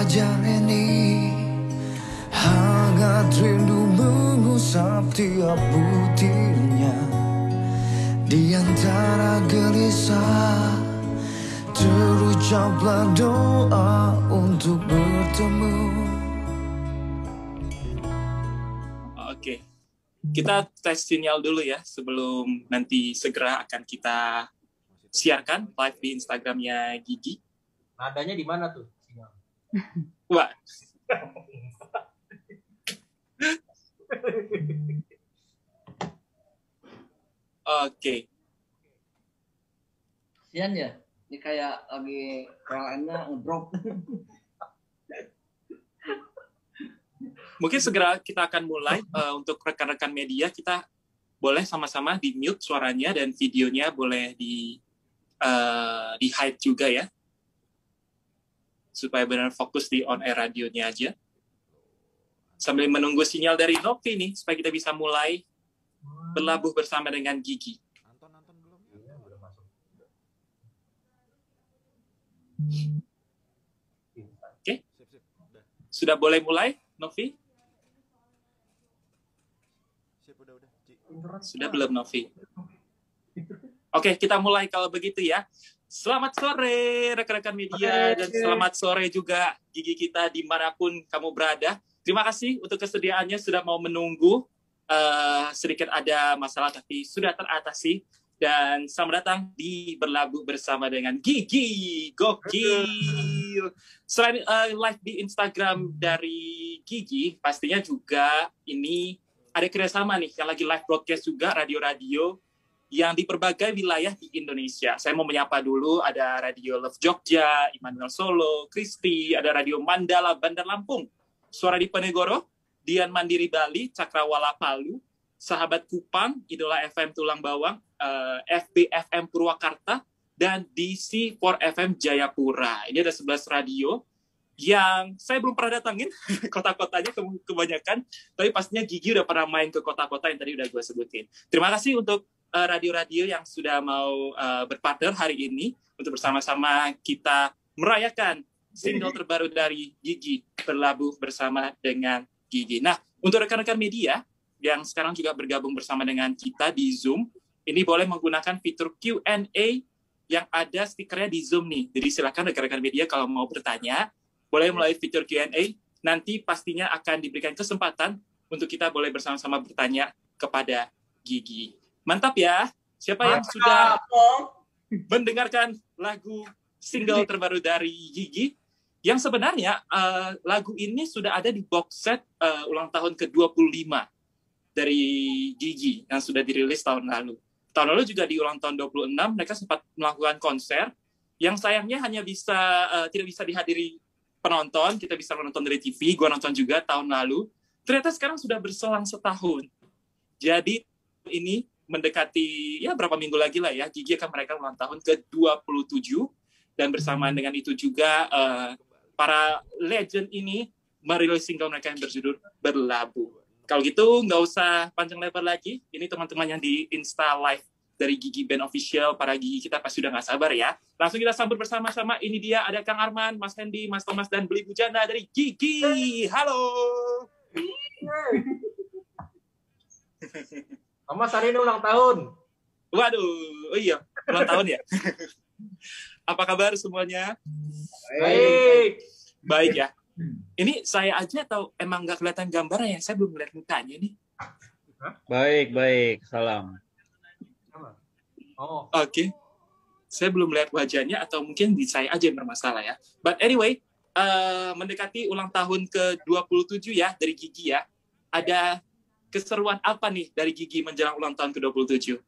wajah ini hangat rindu mengusap tiap butirnya. Di antara gelisah terucaplah doa untuk bertemu. Oke, kita tes sinyal dulu ya sebelum nanti segera akan kita siarkan live di Instagramnya Gigi. Nadanya di mana tuh? Wah. Oke. Kasian ya, ini kayak lagi PLN-nya ngedrop. Mungkin segera kita akan mulai. Untuk rekan-rekan media, kita boleh sama-sama di mute suaranya dan videonya boleh di hide juga ya, supaya benar fokus di on air radionya aja. Sambil menunggu sinyal dari Novi nih, supaya kita bisa mulai berlabuh bersama dengan Gigi. Anton belum? Iya, udah masuk. Oke. Sudah boleh mulai, Novi? Sudah belum, Novi? Oke, kita mulai kalau begitu ya. Selamat sore rekan-rekan media dan selamat sore juga Gigi kita dimanapun kamu berada. Terima kasih untuk kesediaannya sudah mau menunggu. Sedikit ada masalah tapi sudah teratasi. Dan selamat datang di Berlabuh bersama dengan Gigi. Gokil. Selain live di Instagram dari Gigi, pastinya juga ini ada kerjasama nih yang lagi live broadcast juga radio-radio yang di berbagai wilayah di Indonesia. Saya mau menyapa dulu, ada Radio Love Jogja, Immanuel Solo, Kristi, ada Radio Mandala, Bandar Lampung, Suara Diponegoro, Dian Mandiri Bali, Cakrawala Palu, Sahabat Kupang, Idola FM Tulang Bawang, FBFM Purwakarta, dan DC4FM Jayapura. Ini ada 11 radio yang saya belum pernah datangin kota-kotanya kebanyakan, tapi pastinya Gigi udah pernah main ke kota-kota yang tadi udah gue sebutin. Terima kasih untuk radio-radio yang sudah mau berpartner hari ini untuk bersama-sama kita merayakan single terbaru dari Gigi, Berlabuh bersama dengan Gigi. Nah, untuk rekan-rekan media yang sekarang juga bergabung bersama dengan kita di Zoom, ini boleh menggunakan fitur Q&A yang ada stikernya di Zoom nih. Jadi silakan rekan-rekan media kalau mau bertanya, boleh melalui fitur Q&A. Nanti pastinya akan diberikan kesempatan untuk kita boleh bersama-sama bertanya kepada Gigi. Mantap ya. Siapa yang sudah mendengarkan lagu single terbaru dari Gigi? Yang sebenarnya lagu ini sudah ada di box set ulang tahun ke-25 dari Gigi yang sudah dirilis tahun lalu. Tahun lalu juga di ulang tahun 26 mereka sempat melakukan konser yang sayangnya hanya tidak bisa dihadiri penonton. Kita bisa menonton dari TV, gue nonton juga tahun lalu. Ternyata sekarang sudah berselang setahun. Jadi ini mendekati ya berapa minggu lagi lah ya, Gigi akan merayakan ulang tahun ke-27 dan bersamaan dengan itu juga para legend ini merilis single mereka yang berjudul Berlabuh. Kalau gitu nggak usah panjang lebar lagi, ini teman-teman yang di Insta Live dari Gigi Band Official, para Gigi kita pasti udah nggak sabar ya. Langsung kita sambut bersama-sama, ini dia ada Kang Arman, Mas Hendy, Mas Thomas, dan Beli Bujana dari Gigi. Halo! Thomas hari ini ulang tahun. Waduh, oh iya, ulang tahun ya. Apa kabar semuanya? Baik. Baik ya. Ini saya aja atau emang nggak kelihatan gambarnya ya? Saya belum melihat mukanya nih. Baik. Salam. Oh. Oke. Saya belum melihat wajahnya atau mungkin di saya aja yang bermasalah ya. But anyway, mendekati ulang tahun ke-27 ya dari Gigi ya. Ada keseruan apa nih dari Gigi menjelang ulang tahun ke-27?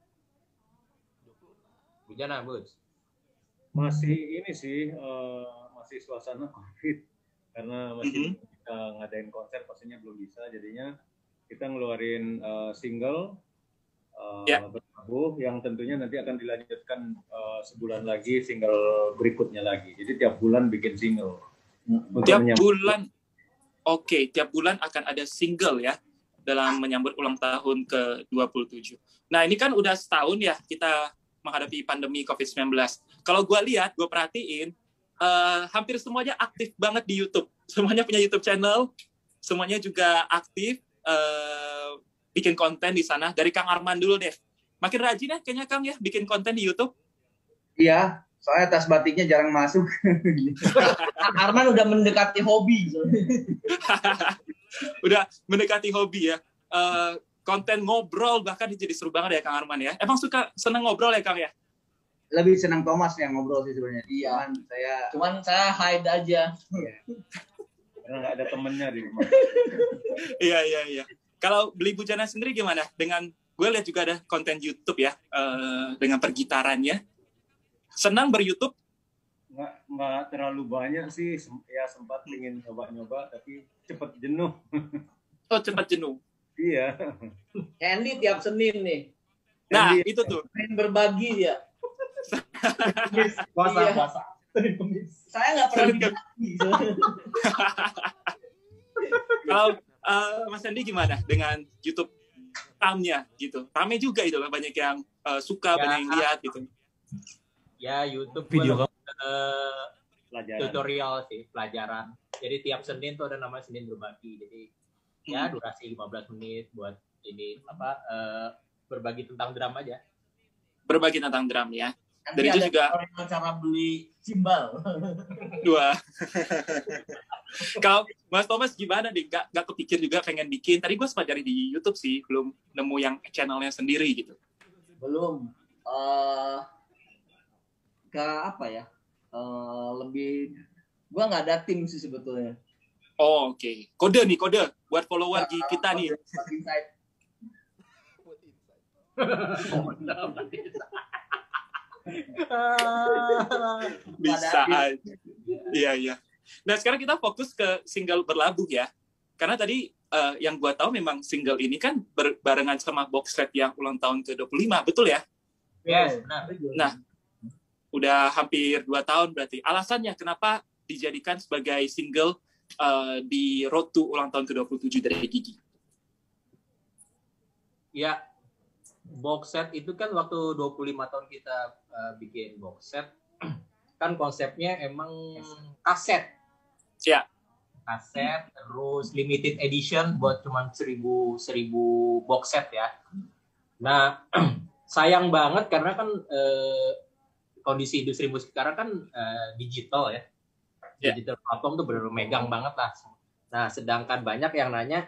Bujana, Bus. Masih ini sih, masih suasana COVID. Karena masih kita ngadain konser pastinya belum bisa. Jadinya kita ngeluarin single Berlabuh yang tentunya nanti akan dilanjutkan sebulan lagi single berikutnya lagi. Jadi tiap bulan bikin single. Tiap bulan? Oke, tiap bulan akan ada single ya dalam menyambut ulang tahun ke-27. Nah ini kan udah setahun ya kita menghadapi pandemi COVID-19. Kalau gue lihat, gue perhatiin, hampir semuanya aktif banget di YouTube. semuanya punya YouTube channel, semuanya juga aktif bikin konten di sana. Dari Kang Arman dulu deh. Makin rajin ya kayaknya Kang ya bikin konten di YouTube. Iya, soalnya tas batiknya jarang masuk. Arman udah mendekati hobi. Udah mendekati hobi ya. Konten ngobrol bahkan jadi seru banget ya Kang Arman ya. Emang seneng ngobrol ya Kang ya? Lebih senang Thomas yang ngobrol sih sebenarnya. Iya. Cuman Saya hide aja. Karena nggak ada temennya di rumah. Iya. Kalau Beli Bujana sendiri gimana? Dengan gue lihat juga ada konten YouTube ya dengan pergitarannya. Senang ber-YouTube? Nggak terlalu banyak sih. Ya sempat ingin nyoba-nyoba tapi cepet jenuh. Oh cepat jenuh. Iya. Candy tiap Senin nih. Nah Jadi, itu tuh. Main berbagi dia. Puasa. Saya nggak pernah berbagi. Kalau Mas Andi gimana dengan YouTube tamnya gitu? Rame juga itu banyak yang suka, Ya. banyak yang lihat gitu. Ya YouTube Video pelajaran. tutorial sih, pelajaran. Jadi tiap Senin tuh ada namanya Senin berbagi. Jadi ya durasi 15 menit buat ini berbagi tentang drum aja. Berbagi tentang drum ya. Nanti Dan itu ada juga tutorial cara beli cimbal. dua. Kalau Mas Thomas gimana nih? Gak kepikir juga pengen bikin. Tadi gue sempat cari di YouTube sih, belum nemu yang channelnya sendiri gitu. Belum. Gak apa ya? Lebih. Gua nggak ada tim sih sebetulnya. Oh, oke. Kode buat follower kita nih. Bisa aja. Iya. Nah, sekarang kita fokus ke single Berlabuh ya. Karena tadi yang gua tahu memang single ini kan barengan sama box set yang ulang tahun ke-25, betul ya? Yes, benar. Nah, udah hampir 2 tahun berarti. Alasannya kenapa dijadikan sebagai single di Road to ulang tahun ke-27 dari Gigi? Ya, box set itu kan waktu 25 tahun kita bikin box set, kan konsepnya emang kaset. Ya. Kaset, terus limited edition buat cuman 1000 box set ya. Nah, sayang banget karena kan kondisi industri musik sekarang kan digital ya. Digital platform tuh benar-benar megang banget lah. Nah, sedangkan banyak yang nanya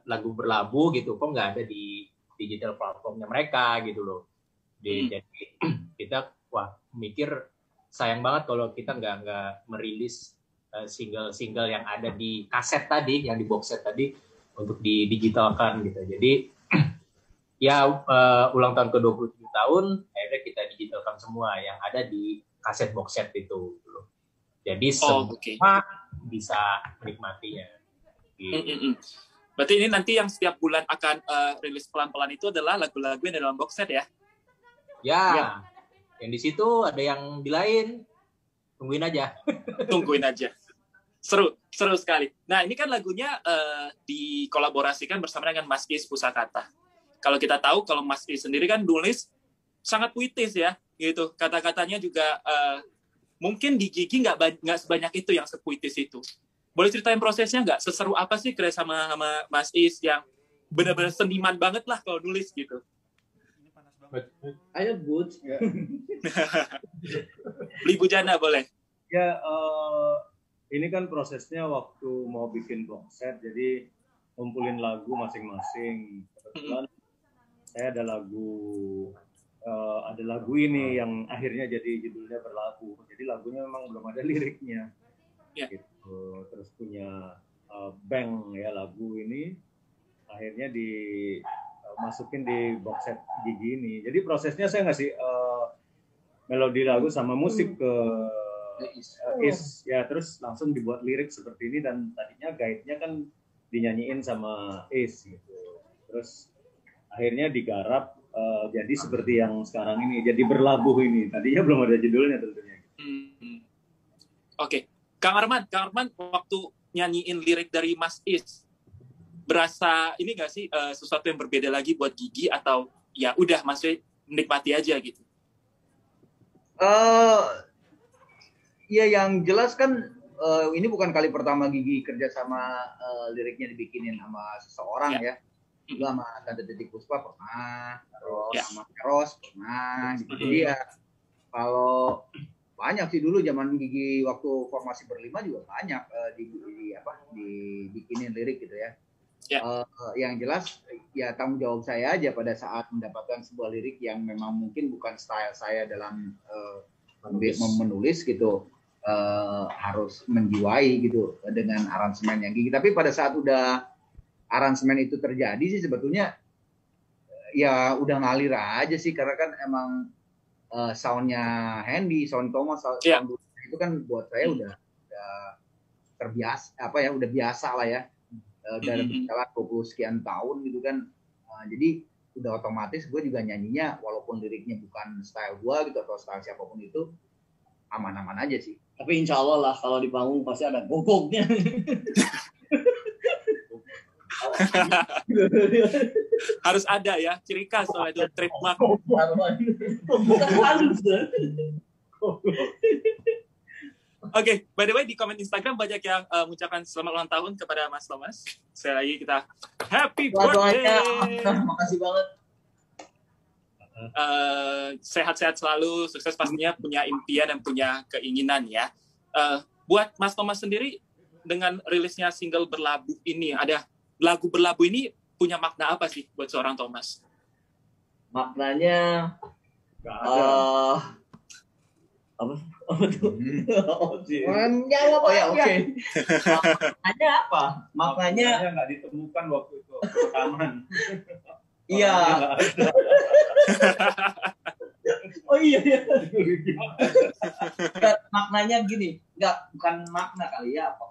lagu Berlabuh gitu, kok nggak ada di digital platformnya mereka gitu loh. Jadi kita mikir sayang banget kalau kita nggak merilis single-single yang ada di kaset tadi, yang di box set tadi untuk didigitalkan gitu. Jadi ya ulang tahun ke-27 tahun akhirnya kita digitalkan semua yang ada di kaset box set itu gitu loh. Jadi semua bisa menikmatinya. Gitu. Berarti ini nanti yang setiap bulan akan rilis pelan-pelan itu adalah lagu-lagu yang dalam box set ya? Ya. Yang di situ ada yang di lain. Tungguin aja. Tungguin aja. Seru sekali. Nah, ini kan lagunya dikolaborasikan bersama dengan Mas Is Pusakata. Kalau kita tahu, kalau Mas Is sendiri kan nulis sangat puitis ya, gitu. Kata-katanya juga mungkin di Gigi nggak sebanyak itu yang sepuitis itu. Boleh ceritain prosesnya nggak? Seseru apa sih kerja sama Mas Is yang benar-benar seniman banget lah kalau nulis gitu? Ayo Boots. Beli Bujana boleh. Ya, ini kan prosesnya waktu mau bikin box set, jadi ngumpulin lagu masing-masing. Kebetulan saya ada lagu ini yang akhirnya jadi judulnya Berlabuh. Jadi lagunya memang belum ada liriknya. Ya. Gitu. Terus punya bank ya lagu ini akhirnya dimasukin di box set Gigi ini. Jadi prosesnya saya ngasih melodi lagu sama musik ke Is ya, terus langsung dibuat lirik seperti ini, dan tadinya guide-nya kan dinyanyiin sama Is gitu. Terus akhirnya digarap jadi seperti yang sekarang ini, jadi Berlabuh ini. Tadinya belum ada judulnya tentunya. Oke. Kang Arman waktu nyanyiin lirik dari Mas Is, berasa ini nggak sih sesuatu yang berbeda lagi buat Gigi, atau ya udah maksudnya menikmati aja gitu? Ya yang jelas kan ini bukan kali pertama Gigi kerja sama liriknya dibikinin sama seseorang ya. Dulu sama Tante Titik Puspa pernah, terus sama Eros pernah. Gitu. Jadi ya kalau banyak sih dulu zaman Gigi waktu formasi berlima juga banyak dibikinin lirik gitu ya. Yang jelas ya tanggung jawab saya aja pada saat mendapatkan sebuah lirik yang memang mungkin bukan style saya dalam menulis gitu, harus menjiwai gitu dengan aransemen yang Gigi. Tapi pada saat udah aransemen itu terjadi sih sebetulnya ya udah ngalir aja sih, karena kan emang soundnya Handy, sound Thomas, sound itu kan buat saya udah terbiasa udah biasa lah ya. Dalam berjalan 20 sekian tahun gitu kan, jadi udah otomatis gue juga nyanyinya walaupun liriknya bukan style gue gitu atau style siapapun itu aman-aman aja sih. Tapi insya Allah lah kalau di panggung pasti ada gogoknya. Harus ada ya, ciri khas soalnya itu trademark. Oke, by the way di komen Instagram banyak yang mengucapkan selamat ulang tahun kepada Mas Thomas. Sekali lagi kita happy birthday. Makasih banget. Sehat-sehat selalu, sukses pastinya, punya impian dan punya keinginan ya. Buat Mas Thomas sendiri dengan rilisnya single Berlabuh ini, ada lagu Berlabuh ini punya makna apa sih buat seorang Thomas? Maknanya apa tuh? Menjawab ya, oke. Maknanya apa? Maknanya nggak ditemukan waktu itu rekaman. Iya. Oh iya. Maknanya gini, bukan makna kali ya. Apa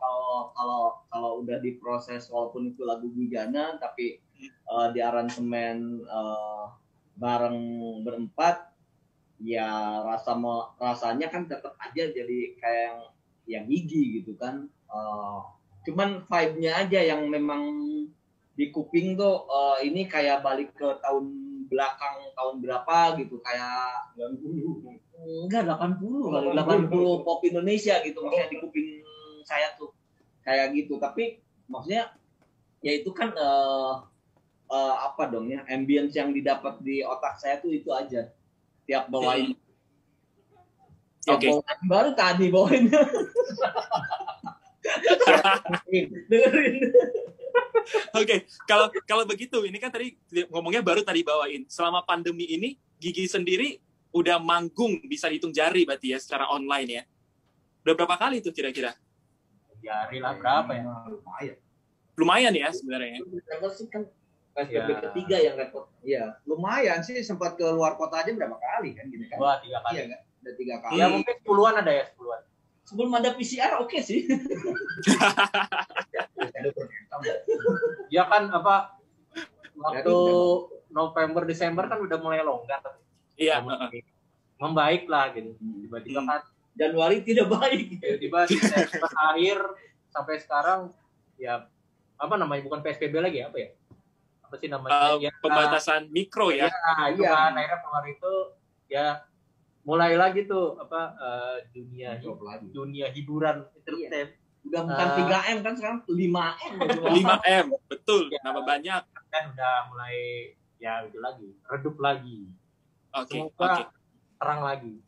kalau udah diproses walaupun itu lagu Bujana tapi di aransemen bareng berempat, ya rasanya kan tetap aja jadi kayak yang Gigi gitu kan. Cuman vibe-nya aja yang memang di kuping tuh ini kayak balik ke tahun belakang, tahun berapa gitu, kayak 80 kali, 80 pop Indonesia gitu, maksudnya di kuping saya tuh kayak gitu. Tapi maksudnya ya itu kan apa dong ya, ambience yang didapat di otak saya tuh itu aja. Tiap bawain, bawain baru tadi bawain. Dengerin. Oke, kalau begitu, ini kan tadi ngomongnya baru tadi bawain. Selama pandemi ini, Gigi sendiri udah manggung bisa dihitung jari berarti ya secara online ya. Udah berapa kali tuh kira-kira? Jari lah berapa ya? Lumayan ya sebenarnya. PSBB ketiga yang repot. Iya, lumayan sih, sempat ke luar kota aja berapa kali kan gitu kan. 3 kali. Iya kan? Udah 3 kali. Ya mungkin 10-an ada ya, 10-an. Sebelum ada PCR oke sih. Ya kan apa waktu November Desember kan udah mulai longgar. Iya, membaik lah gitu. Tiba-tiba kan Januari tidak baik. Tiba-tiba Desember akhir sampai sekarang ya apa namanya, bukan PSBB lagi apa ya? Apa sih namanya? Pembatasan mikro ya. Itu kan akhirnya keluar itu ya mulai lagi tuh apa dunia hiburan entertain. Udah bukan 3M kan sekarang 5M. 5M, betul. Ya, nama banyak kan udah mulai ya itu lagi, redup lagi. Oke. Terang lagi.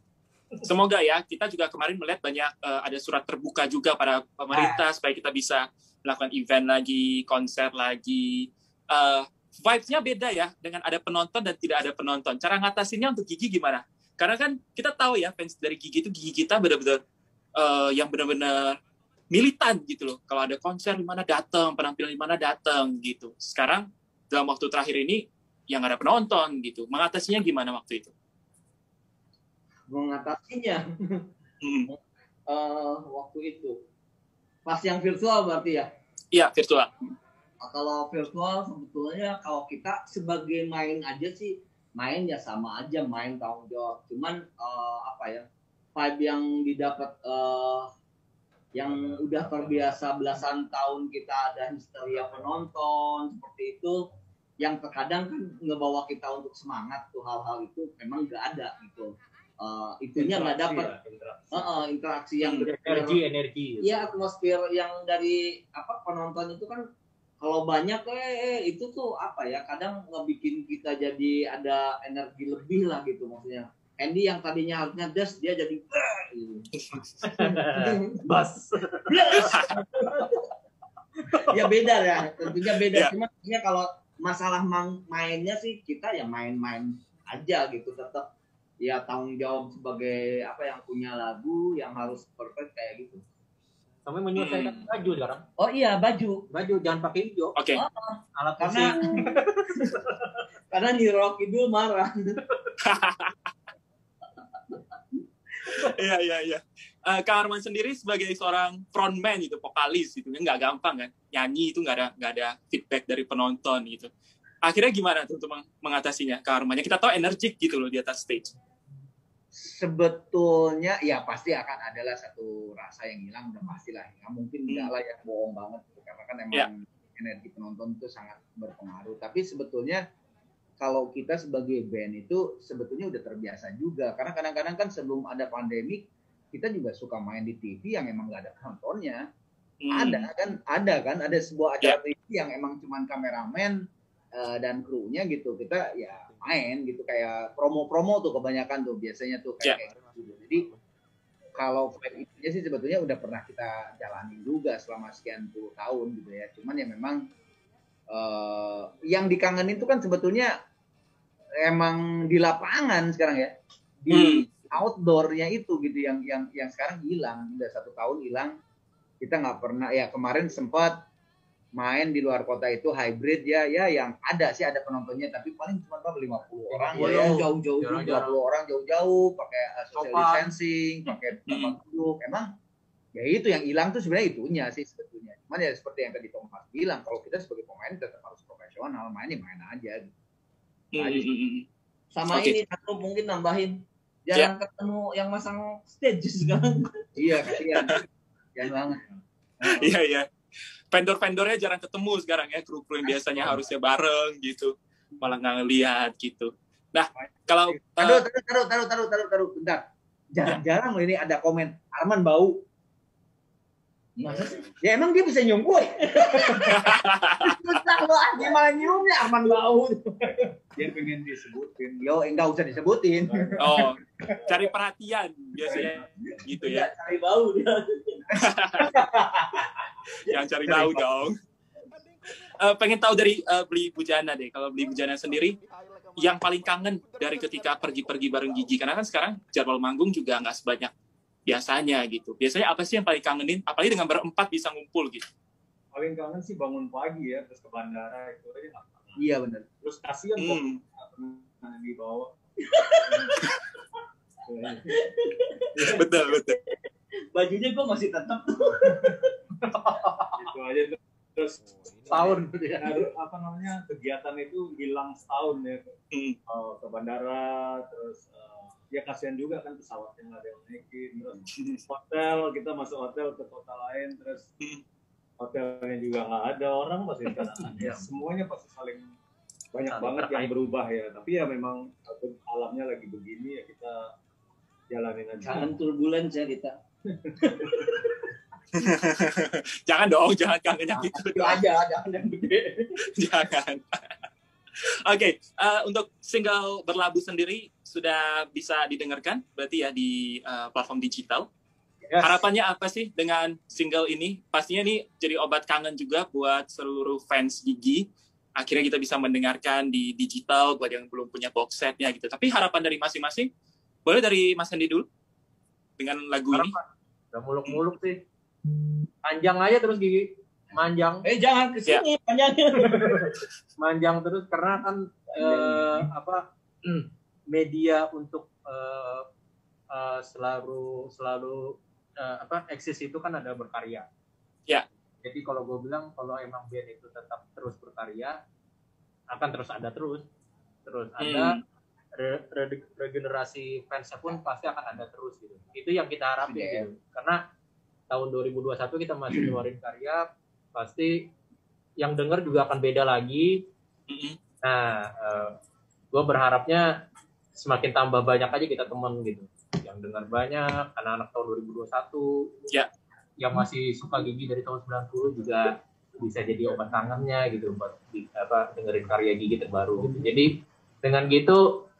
Semoga ya, kita juga kemarin melihat banyak ada surat terbuka juga pada pemerintah supaya kita bisa melakukan event lagi, konser lagi. Vibes-nya beda ya dengan ada penonton dan tidak ada penonton. Cara ngatasinnya untuk Gigi gimana? Karena kan kita tahu ya, fans dari Gigi itu Gigi kita benar-benar yang benar-benar militan gitu loh. Kalau ada konser di mana datang, penampilan di mana datang gitu. Sekarang dalam waktu terakhir ini yang ada penonton gitu. Mengatasinya gimana waktu itu? Mengatasinya waktu itu pas yang virtual berarti ya? Iya, virtual. Kalau virtual sebetulnya kalau kita sebagai main aja sih, main ya sama aja, main tanggung jawab. Cuman vibe yang didapat yang udah terbiasa belasan tahun kita ada histeria penonton seperti itu, yang terkadang kan ngebawa kita untuk semangat tuh, hal-hal itu memang nggak ada gitu. itunya nggak dapat interaksi yang energi. Iya, atmosfer yang dari penonton itu kan kalau banyak itu tuh kadang ngebikin kita jadi ada energi lebih lah gitu maksudnya. Andy yang tadinya harusnya des dia jadi bas. Ya beda ya, tentunya beda. Cuma kalau masalah mainnya sih kita ya main-main aja gitu, tetap ya tanggung jawab sebagai yang punya lagu yang harus perfect kayak gitu. Sampai menyelesaikan baju sekarang. Oh iya, baju jangan pakai hijau. Oke. Alat karena Nyi Rock Kidul marah. Iya. Kang Arman sendiri sebagai seorang frontman gitu, vokalis gitu, nggak gampang kan, nyanyi itu nggak ada feedback dari penonton gitu. Akhirnya gimana tuh untuk mengatasinya, Kang Arman? Kita tahu energik gitu loh di atas stage. Sebetulnya ya pasti akan adalah satu rasa yang hilang, udah pastilah. Nggak mungkin enggak lah ya, bohong banget gitu. Karena kan emang energi penonton itu sangat berpengaruh. Tapi sebetulnya kalau kita sebagai band itu sebetulnya udah terbiasa juga. Karena kadang-kadang kan sebelum ada pandemi, kita juga suka main di TV yang emang nggak ada penontonnya. Ada kan sebuah acara TV yang emang cuman kameramen dan krunya gitu. Kita ya main gitu, kayak promo-promo tuh kebanyakan tuh biasanya tuh kayak gitu. Jadi kalau vibe itu sih sebetulnya udah pernah kita jalani juga selama sekian puluh tahun gitu ya. Cuman ya memang yang dikangenin itu kan sebetulnya emang di lapangan sekarang ya, di outdoornya itu gitu yang sekarang hilang, udah 1 tahun hilang. Kita nggak pernah ya, kemarin sempat main di luar kota itu hybrid ya yang ada sih, ada penontonnya tapi paling cuma 50 orang ya, jauh-jauh 50 orang jauh-jauh pakai social distancing, pakai tempat duduk. Emang ya itu yang hilang tuh sebenarnya itunya sih sebetulnya. Cuman ya seperti yang tadi Thomas bilang, kalau kita sebagai pemain tetap harus profesional, main aja gitu. Sama ini aku mungkin nambahin, jarang ketemu yang masang stage sekarang. Iya, kasihan. Jangan banget. Iya. Vendor-vendornya jarang ketemu sekarang ya, kru-kru yang biasanya harusnya bareng gitu, malah nggak ngeliat gitu. Nah, kalau taruh bentar. Jarang loh ini ada komen Arman bau. Masa sih? Ya emang dia bisa nyium gue. Susah loh, gimana nyiumnya Arman bau. Dia pengen disebutin. Yo, enggak usah disebutin. Oh, cari perhatian biasanya gitu ya. Cari bau dia. Yang cari tahu dong. Pengen tahu dari Beli Bujana deh. Kalau Beli Bujana sendiri, yang paling kangen dari ketika pergi-pergi bareng Gigi, karena kan sekarang jadwal manggung juga nggak sebanyak biasanya gitu. Biasanya apa sih yang paling kangenin? Apalagi dengan berempat bisa ngumpul gitu. Paling kangen sih bangun pagi ya, terus ke bandara itu aja nggak pernah. Iya benar. Terus kasihan kok nggak pernah dibawa. Betul. Bajunya gue masih tetap. Itu aja terus setahun kegiatan itu hilang setahun ya. Ke bandara terus ya kasihan juga kan pesawatnya nggak ada yang naikin, terus hotel, kita masuk hotel ke kota lain, terus hotelnya juga nggak ada orang, pasti ya semuanya pasti saling banyak banget yang berubah ya. Tapi ya memang alamnya lagi begini ya, kita jalanin aja. Jangan turbulence ya kita. Jangan dong, jangan kangen yang gitu. Jangan yang gede. Jangan. Oke, untuk single Berlabuh sendiri sudah bisa didengarkan berarti ya di platform digital. Yes. Harapannya apa sih dengan single ini? Pastinya ini jadi obat kangen juga buat seluruh fans Gigi. Akhirnya kita bisa mendengarkan di digital buat yang belum punya box setnya gitu. Tapi harapan dari masing-masing, boleh dari Mas Andi dulu dengan lagu ini? Udah muluk-muluk sih. Panjang aja terus Gigi. Manjang. Jangan kesini panjangnya. Manjang terus karena kan media untuk selalu eksis itu kan ada berkarya. Ya. Jadi kalau gue bilang kalau emang band itu tetap terus berkarya akan terus ada ada regenerasi fansnya pun pasti akan ada terus gitu. Itu yang kita harapin gitu. Karena tahun 2021 kita masih keluarin karya, pasti yang denger juga akan beda lagi. Nah, gue berharapnya semakin tambah banyak aja kita teman gitu yang dengar banyak, anak-anak tahun 2021 ya, yang masih suka gigi dari tahun 90 juga bisa jadi obat kangennya gitu buat dengerin karya gigi terbaru gitu. Jadi dengan gitu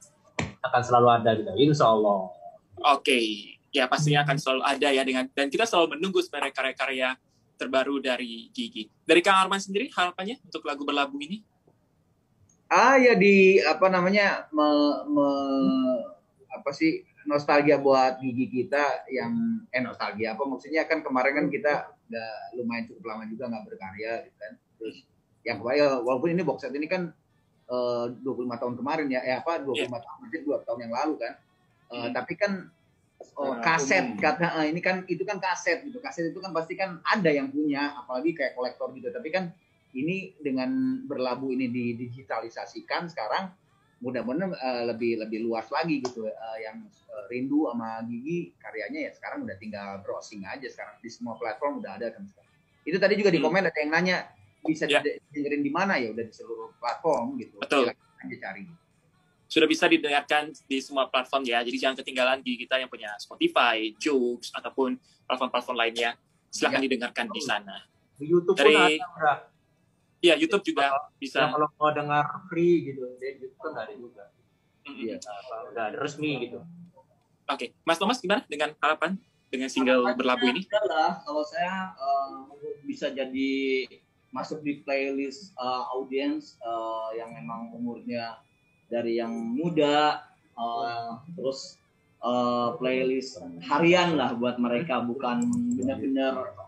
akan selalu ada gitu, insya Allah. Oke, ya pastinya akan selalu ada ya dan kita selalu menunggu sebenarnya karya-karya terbaru dari Gigi. Dari Kang Arman sendiri harapannya untuk lagu Berlabuh ini? Ya di nostalgia buat Gigi kita yang nostalgia maksudnya kan kemarin kan kita udah lumayan cukup lama juga nggak berkarya gitu kan. Terus yang walaupun ini box set ini kan 25 tahun kemarin ya 25 tahun, 2 tahun yang lalu kan. Tapi kan kaset ini kan itu kan kaset gitu. Kaset itu kan pasti kan ada yang punya, apalagi kayak kolektor gitu. Tapi kan ini dengan Berlabuh ini didigitalisasikan sekarang mudah-mudahan lebih luas lagi gitu. Yang rindu sama Gigi karyanya ya sekarang udah tinggal browsing aja sekarang di semua platform udah ada kan sekarang. Itu tadi juga di komen ada yang nanya bisa dengerin di mana, ya udah di seluruh platform gitu. Betul. Silakan aja cari. Sudah bisa didengarkan di semua platform ya. Jadi jangan ketinggalan Gigi kita yang punya Spotify, Joox ataupun platform-platform lainnya. Silakan didengarkan di sana. Di YouTube pun ada. Iya, YouTube juga bisa. Ya, kalau mau dengar free gitu, di YouTube kan ada juga. Iya, udah ada resmi gitu. Oke, Mas Thomas gimana dengan harapan dengan single Berlabuh ini? Kalau saya bisa jadi masuk di playlist audiens yang memang umurnya dari yang muda, terus playlist harian lah buat mereka, bukan benar-benar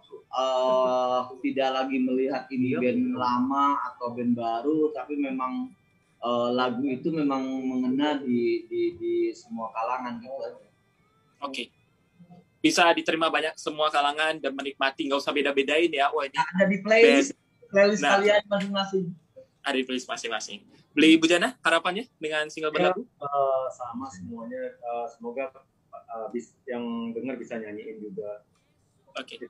tidak lagi melihat ini band lama atau band baru, tapi memang lagu itu memang mengena di semua kalangan gitu. Oke. Bisa diterima banyak semua kalangan dan menikmati, nggak usah beda-bedain ya. Wah, ini ada di playlist kalian masing-masing. Ada di playlist masing-masing. Beli Bu Jana, harapannya dengan single Berlabuh? Sama semuanya, semoga yang dengar bisa nyanyiin juga. Oke.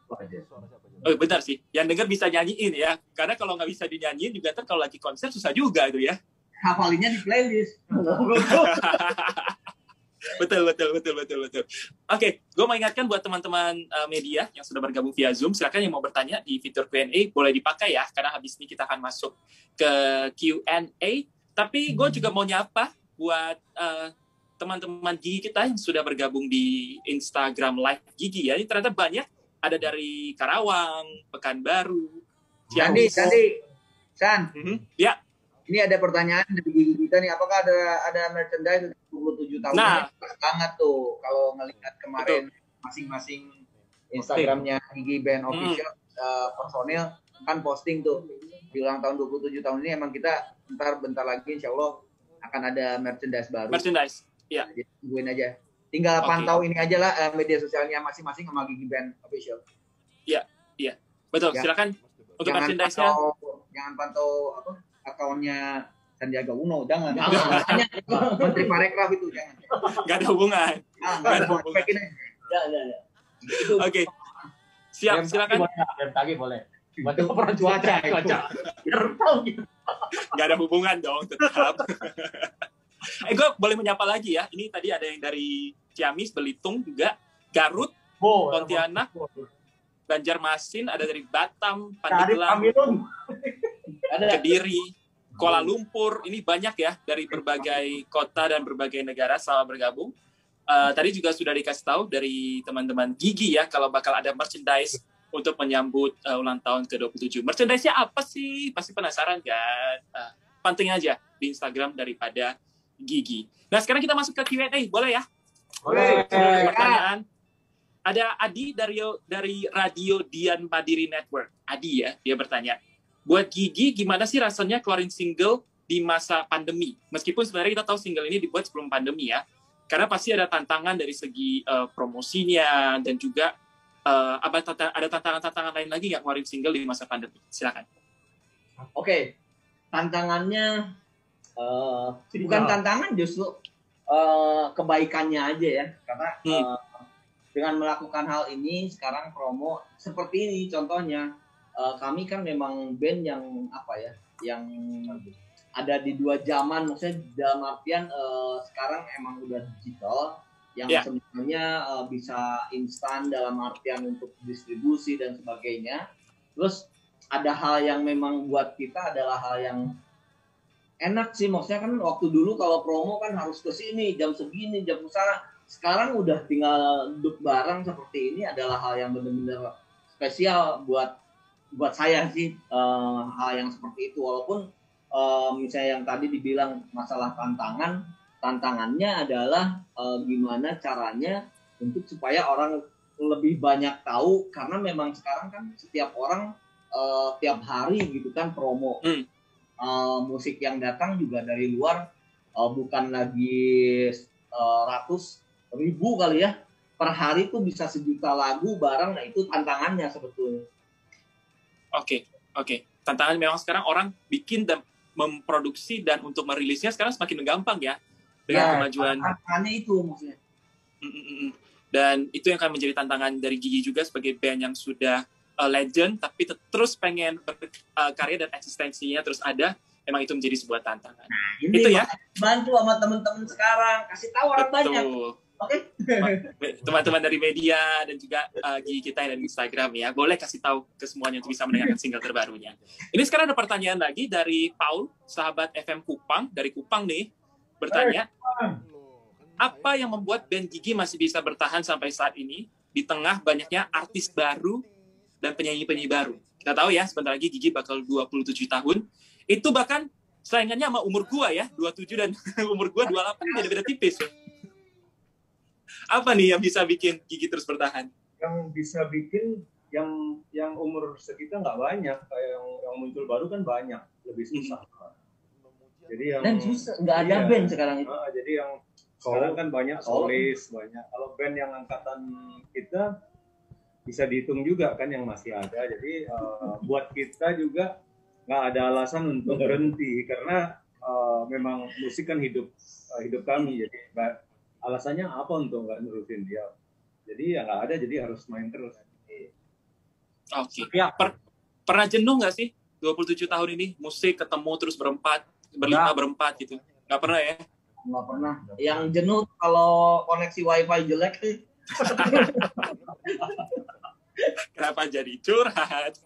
Oh, benar sih, yang dengar bisa nyanyiin ya. Karena kalau nggak bisa dinyanyiin juga ntar kalau lagi konser susah juga itu ya. Hafalinnya di playlist. Betul. Oke, gue mau ingatkan buat teman-teman media yang sudah bergabung via Zoom, silakan yang mau bertanya di fitur Q&A boleh dipakai ya, karena habis ini kita akan masuk ke Q&A. Tapi gue juga mau nyapa buat teman-teman Gigi kita yang sudah bergabung di Instagram Live Gigi ya. Ini ternyata banyak, ada dari Karawang, Pekanbaru, Candi, San. Ya. Ini ada pertanyaan dari Gigi kita nih, apakah ada merchandise 27 tahun? Nah, pas banget tuh kalau ngelihat kemarin masing-masing Instagramnya Gigi Band Official personil kan posting tuh di ulang tahun 27 tahun ini. Emang kita bentar lagi insya Allah akan ada merchandise baru. Merchandise, iya. Tungguin aja. Tinggal pantau ini aja lah media sosialnya masing-masing sama Gigi Band Official. Iya. Betul, ya. Silakan untuk merchandise-nya. Jangan pantau akunnya Sandiaga Uno, jangan. Menteri Parekraf itu jangan. Gak ada hubungan. Oke. Siap, silakan. BMKG boleh. Cuaca. Gak ada hubungan dong, tetap. Gue boleh menyapa lagi ya. Ini tadi ada yang dari Ciamis, Belitung juga, Garut, Pontianak, Banjarmasin, ada dari Batam, Pandeglang, Kediri, Kuala Lumpur. Ini banyak ya dari berbagai kota dan berbagai negara selamat bergabung. Tadi juga sudah dikasih tahu dari teman-teman Gigi ya kalau bakal ada merchandise untuk menyambut ulang tahun ke-27. Merchandise-nya apa sih? Pasti penasaran kan? Pantengin aja di Instagram daripada Gigi. Nah, sekarang kita masuk ke Q&A. Boleh ya? Boleh. Pertanyaan. Ada Adi dari Radio Dian Madiri Network. Adi ya, dia bertanya. Buat Gigi, gimana sih rasanya keluarin single di masa pandemi? Meskipun sebenarnya kita tahu single ini dibuat sebelum pandemi ya. Karena pasti ada tantangan dari segi promosinya dan juga ada tantangan-tantangan lain lagi nggak ngeluarin single di masa pandemi? Silakan. Oke. Tantangannya bukan tantangan, justru kebaikannya aja ya. Karena dengan melakukan hal ini sekarang promo seperti ini contohnya, kami kan memang band yang ada di dua zaman, maksudnya dalam artian sekarang emang udah digital yang sebenarnya bisa instan dalam artian untuk distribusi dan sebagainya. Terus ada hal yang memang buat kita adalah hal yang enak sih, maksudnya kan waktu dulu kalau promo kan harus ke sini jam segini, jam sana. Sekarang udah tinggal duduk bareng seperti ini adalah hal yang benar-benar spesial buat saya sih, hal yang seperti itu. Walaupun misalnya yang tadi dibilang masalah tantangannya adalah gimana caranya untuk supaya orang lebih banyak tahu, karena memang sekarang kan setiap orang tiap hari gitu kan promo. Musik yang datang juga dari luar, bukan lagi ratus ribu kali ya, per hari tuh bisa 1 juta lagu bareng. Nah itu tantangannya sebetulnya. Oke. Tantangan memang sekarang orang bikin dan memproduksi dan untuk merilisnya sekarang semakin gampang ya dengan kemajuan. Tantangannya itu maksudnya. Dan itu yang akan menjadi tantangan dari Gigi juga sebagai band yang sudah legend tapi terus pengen berkarya dan eksistensinya terus ada. Emang itu menjadi sebuah tantangan. Nah, ini itu ya. Bantu sama teman-teman sekarang, kasih tahu orang banyak. Oke. Teman-teman dari media dan juga Gigi kita dan Instagram ya, boleh kasih tahu ke semuanya untuk bisa mendengarkan single terbarunya. Ini sekarang ada pertanyaan lagi dari Paul, sahabat FM Kupang, dari Kupang nih, bertanya, apa yang membuat band Gigi masih bisa bertahan sampai saat ini di tengah banyaknya artis baru dan penyanyi-penyanyi baru? Kita tahu ya, sebentar lagi Gigi bakal 27 tahun. Itu bahkan saingannya sama umur gua ya, 27 dan umur gua 28, beda-beda tipis ya. Apa nih yang bisa bikin Gigi terus bertahan? Yang bisa bikin yang umur segitu nggak banyak, kayak yang muncul baru kan banyak, lebih susah. Jadi yang dan susah, nggak ada band sekarang itu. Jadi yang sekarang kan banyak solis, banyak. Kalau band yang angkatan kita bisa dihitung juga kan yang masih ada. Jadi buat kita juga nggak ada alasan untuk berhenti karena memang musik kan hidup kami. Jadi alasannya apa untuk nggak nerusin dia? Jadi ya nggak ada, jadi harus main terus. Oke. Pernah jenuh nggak sih 27 tahun ini musik ketemu terus berempat gitu? Nggak pernah ya? Nggak pernah. Yang jenuh kalau koneksi wifi jelek sih. Kenapa jadi curhat?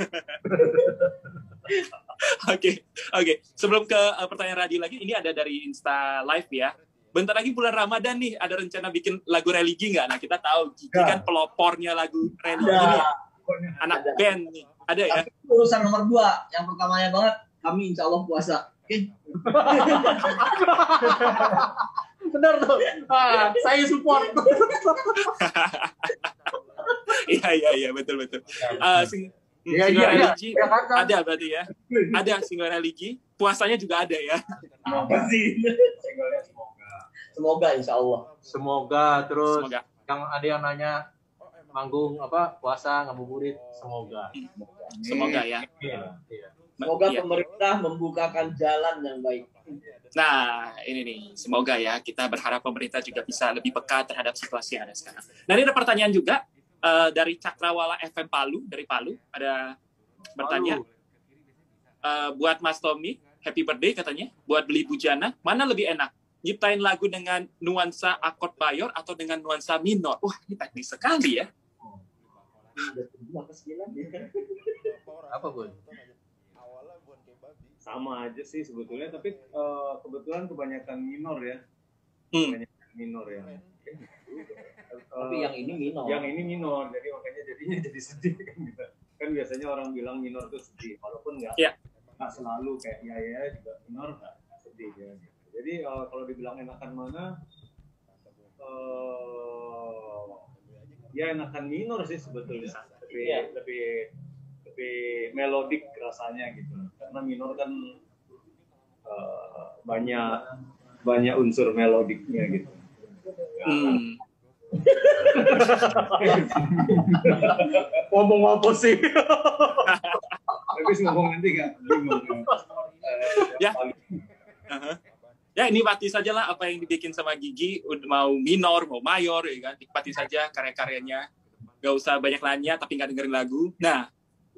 Oke. Sebelum ke pertanyaan radio lagi, ini ada dari Insta Live ya. Bentar lagi bulan Ramadan nih, ada rencana bikin lagu religi nggak? Nah kita tahu Gigi kan pelopornya lagu religi nih, anak band nih, ada ya? Tapi urusan nomor 2, yang pertamanya banget, kami insya Allah puasa. Oke? Benar tuh, saya support. Iya betul. Single religi ada berarti ya? Ada single religi, puasanya juga ada ya? Apa sih? Semoga insya Allah. Semoga. Terus yang ada yang nanya manggung apa puasa ngabuburit, semoga ya. Iya. Semoga pemerintah membukakan jalan yang baik. Nah ini nih, semoga ya, kita berharap pemerintah juga bisa lebih peka terhadap situasi yang ada sekarang. Nah ini ada pertanyaan juga dari Cakrawala FM Palu, dari Palu ada bertanya, buat Mas Tommy, happy birthday katanya, buat Beli Bujana, mana lebih enak? Nyiptain lagu dengan nuansa akord mayor atau dengan nuansa minor? Wah, ini teknis sekali ya. Apa, Bun? Sama aja sih sebetulnya, tapi kebetulan kebanyakan minor ya. Tapi yang ini minor. Yang ini minor, jadi makanya jadi sedih kan gitu. Kan biasanya orang bilang minor itu sedih, walaupun nggak selalu kayak ya juga minor nggak sedih ya. Gitu. Jadi kalau dibilang enakan mana, ya enakan minor sih sebetulnya. Lebih melodik rasanya gitu. Karena minor kan banyak unsur melodiknya gitu. Ngomong apa sih? Habis ngomong nanti nggak? Ya nikmati saja lah apa yang dibikin sama Gigi, mau minor, mau mayor, ya kan? Nikmati saja karya-karyanya. Gak usah banyak nanya, tapi nggak dengerin lagu. Nah,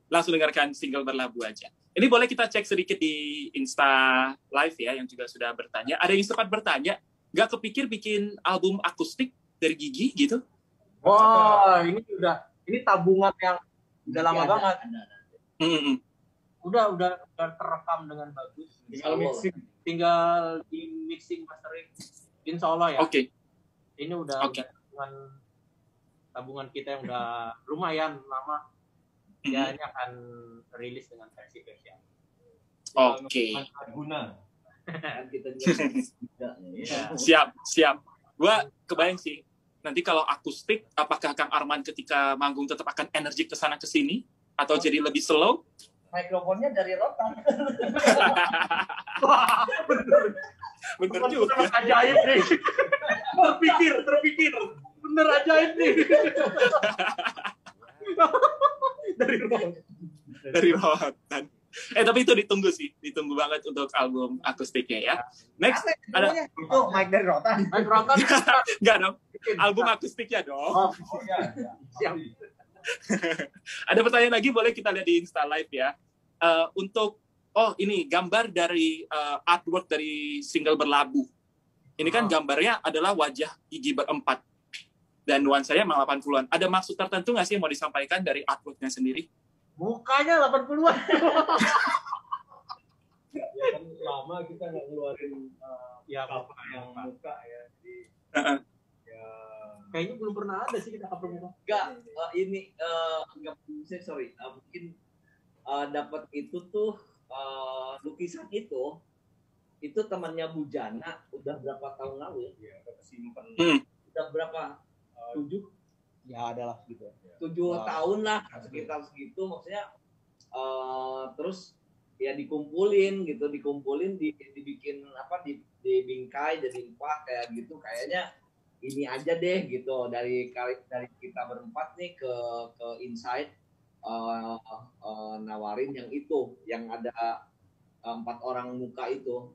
langsung dengarkan single Berlabuh aja. Ini boleh kita cek sedikit di Insta Live ya, yang juga sudah bertanya. Ada yang sempat bertanya, nggak kepikir bikin album akustik dari Gigi gitu? Wah, ini tabungan yang udah lama Ada, banget. Hmm. Udah terekam dengan bagus. Tinggal di mixing mastering. Insya Allah ya. Oke. Ini udah tabungan kita yang udah lumayan lama. Ya, ini akan rilis dengan versi yang Oke. Guna. Kita juga ya. Siap. Gua kebayang sih. Nanti kalau akustik, apakah Kang Arman ketika manggung tetap akan energi ke sana ke sini atau jadi lebih slow? Mikrofonnya dari rotan. Bener juga. Ajaib nih. Terpikir. Bener ajaib nih. Dari rotan. Tapi itu ditunggu banget untuk album akustiknya ya. Next ada Itu mic dari rotan. enggak dong. Album akustiknya dong. Siap. Ada pertanyaan lagi, boleh kita lihat di Insta Live ya. Untuk ini gambar dari artwork dari single Berlabuh. Ini kan gambarnya adalah wajah Gigi berempat. Dan nuansanya memang 80-an. Ada maksud tertentu nggak sih yang mau disampaikan dari artworknya sendiri? Mukanya 80-an. Ya kan lama kita nggak ngeluarin apa yang muka ya. Jadi ya Kayaknya belum pernah ada sih kita cover muka. Enggak sorry. Mungkin dapat itu tuh lukisan itu temannya Bu Jana udah berapa tahun lalu ya? kita simpen. Udah berapa? 7? Ya adalah gitu. 7 tahun lah, sekitar segitu maksudnya. Terus ya dikumpulin dibikin dibingkai jadi 4 kayak gitu, kayaknya ini aja deh gitu dari kita berempat nih ke Insight nawarin yang ada 4 orang muka itu.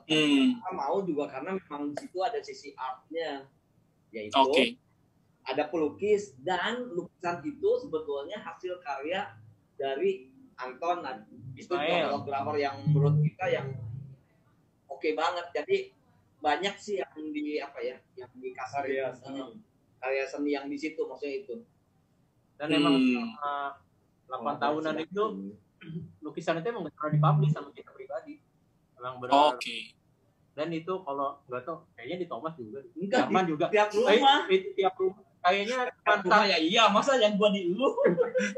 Kita mau juga karena memang di situ ada sisi artnya, yaitu ada pelukis, dan lukisan itu sebetulnya hasil karya dari Anton. Itu fotografer yang menurut kita yang oke banget. Jadi banyak sih yang dikasih karya seni yang di situ, maksudnya itu. Dan emang selama 8 tahunan itu lukisan itu emang gak pernah dipublish sama kita pribadi. Emang benar. Dan itu kalau nggak tahu kayaknya di Thomas juga. Enggak, Arman juga. Tiap rumah. Tiap rumah. Kayaknya Cuma ya iya, masa yang gua di lu.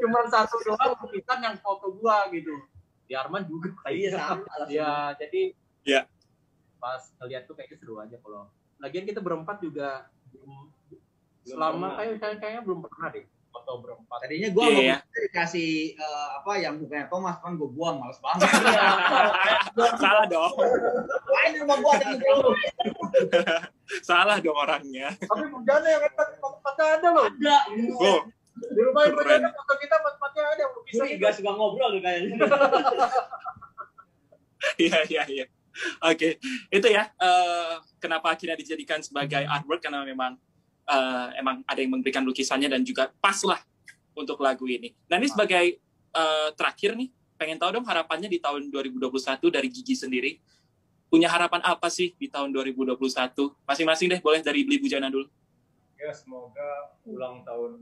cuma satu doang lukisan yang foto gua gitu. Di Arman juga. Iya sama. Ya, jadi ya pas ngeliat tuh kayaknya seru aja kalau. Lagian kita berempat juga selama kayaknya belum pernah deh foto berempat. Tadinya gue mau dikasih yang bukannya Thomas, kan gue buang, males banget. salah dong. Lain rumah gua ada gitu. Salah dong orangnya. Tapi Bujana yang tempatnya ada loh. Ada. Di rumah yang Bujana foto kita tempatnya ada. Bisa juga suka ngobrol kayaknya. Iya. Oke, itu ya kenapa akhirnya dijadikan sebagai artwork, karena memang emang ada yang memberikan lukisannya dan juga pas lah untuk lagu ini. Nah ini sebagai terakhir nih, pengen tahu dong harapannya di tahun 2021 dari Gigi sendiri. Punya harapan apa sih di tahun 2021? Masing-masing deh, boleh dari Beli Bujana dulu. Ya semoga ulang tahun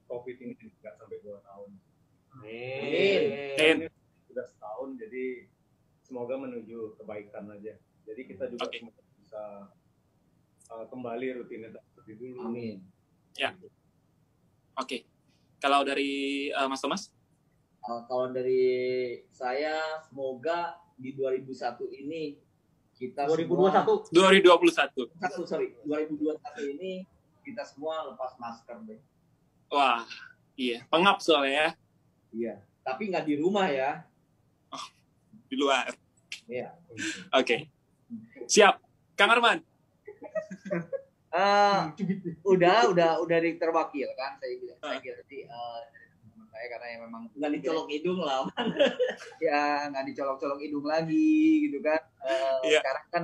COVID ini tidak sampai 2 tahun. Amin. Sudah setahun, jadi semoga menuju kebaikan aja. Jadi kita juga bisa kembali rutinitas seperti dulu. Amin. Ya. Oke. Kalau dari Mas Thomas? Kalau dari saya, semoga di 2021 ini kita 2021 ini kita semua lepas masker deh. Wah, iya. Pengap soalnya ya. Iya. Tapi nggak di rumah ya. Di luar. Iya. Oke. Siap. Kang Arman? Udah terwakilkan saya kira sih teman saya, karena yang memang Nggak dicolok hidung lah. ya nggak dicolok-colok hidung lagi gitu kan. Iya. Sekarang kan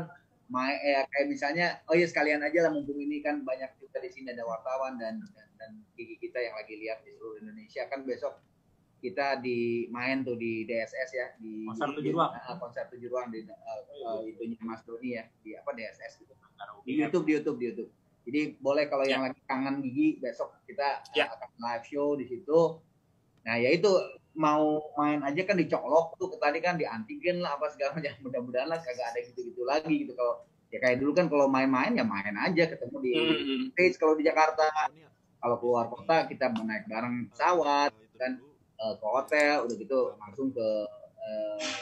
kayak misalnya sekalian aja lah, mumpung ini kan banyak juga di sini ada wartawan dan Gigi kita yang lagi lihat di seluruh Indonesia kan, besok kita main tuh di DSS ya, di konser 7 ruang. Konser 7 ruang di itunya Mas Doni ya, di DSS gitu. Di YouTube. Jadi boleh kalau yang lagi kangen Gigi, besok kita akan live show di situ. Nah ya itu, mau main aja kan dicolok tuh, tadi kan di antigen lah apa segala macam, mudah-mudahan lah kagak ada gitu-gitu lagi gitu. Kalau ya kayak dulu kan kalau main-main ya main aja, ketemu di stage kalau di Jakarta. Kalau keluar kota kita naik bareng pesawat kan, ke hotel, udah gitu langsung ke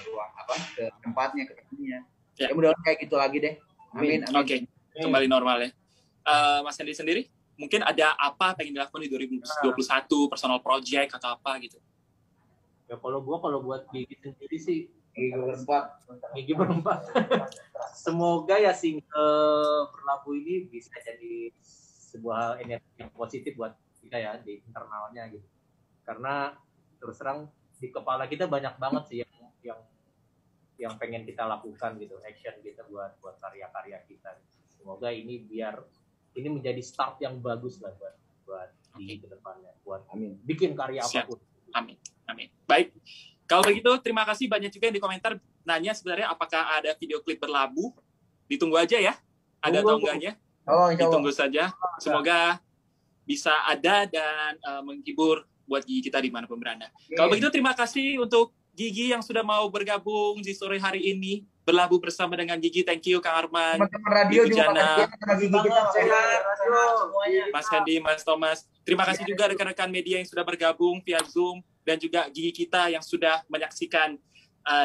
ruang ke tempatnya, ke ketemunya. Ya mudah-mudahan kayak gitu lagi deh. Amin. Oke. Kembali normal ya. Mas Hendy sendiri, mungkin ada apa pengen dilakukan di 2021, personal project atau apa gitu? Ya kalau buat Gigi sendiri sih, Gigi berempat. Semoga ya single Berlabuh ini bisa jadi sebuah energi yang positif buat kita ya di internalnya gitu. Karena terus terang di kepala kita banyak banget sih yang pengen kita lakukan gitu, action kita buat karya-karya kita. Semoga ini menjadi start yang bagus lah buat di kedepannya, buat bikin karya apapun. Amin. Baik. Kalau begitu terima kasih, banyak juga yang di komentar nanya sebenarnya apakah ada video klip Berlabuh. Ditunggu aja ya. Ada atau enggaknya? Ditunggu saja. Semoga bisa ada dan menghibur buat Gigi kita dimanapun berada. Kalau begitu terima kasih untuk Gigi yang sudah mau bergabung di sore hari ini, berlabuh bersama dengan Gigi. Thank you Kang Arman, teman-teman radio juga Gigi kita sehat semuanya. Mas Hendy, Mas Thomas. Terima kasih juga rekan-rekan media yang sudah bergabung via Zoom, dan juga Gigi kita yang sudah menyaksikan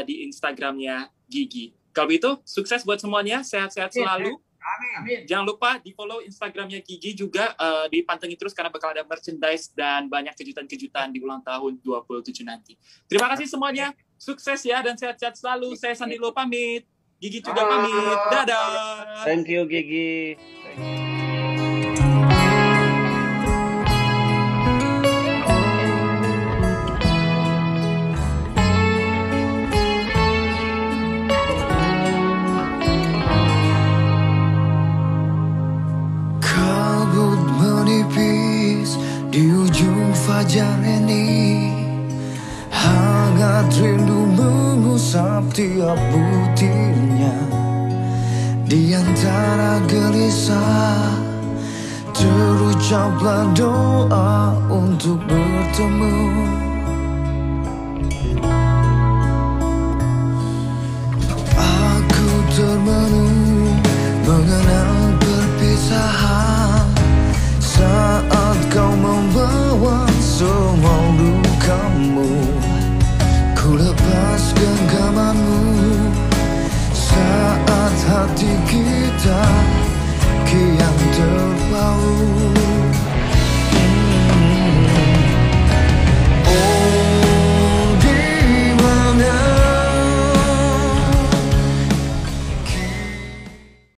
di Instagramnya Gigi. Kalau begitu sukses buat semuanya, sehat-sehat selalu. Amin. Jangan lupa di follow Instagramnya Gigi juga, dipantengin terus karena bakal ada merchandise dan banyak kejutan-kejutan di ulang tahun 27 nanti. Terima kasih semuanya, sukses ya dan sehat-sehat selalu. Saya Sandilo pamit, Gigi juga pamit. Dadah. Thank you Gigi. Di ujung fajar ini, hangat rindu mengusap tiap butirnya. Di antara gelisah, terucaplah doa untuk bertemu. Aku termenung mengenal perpisahan saat kau membawa semua lukamu. Ku lepas genggamanmu saat hatiku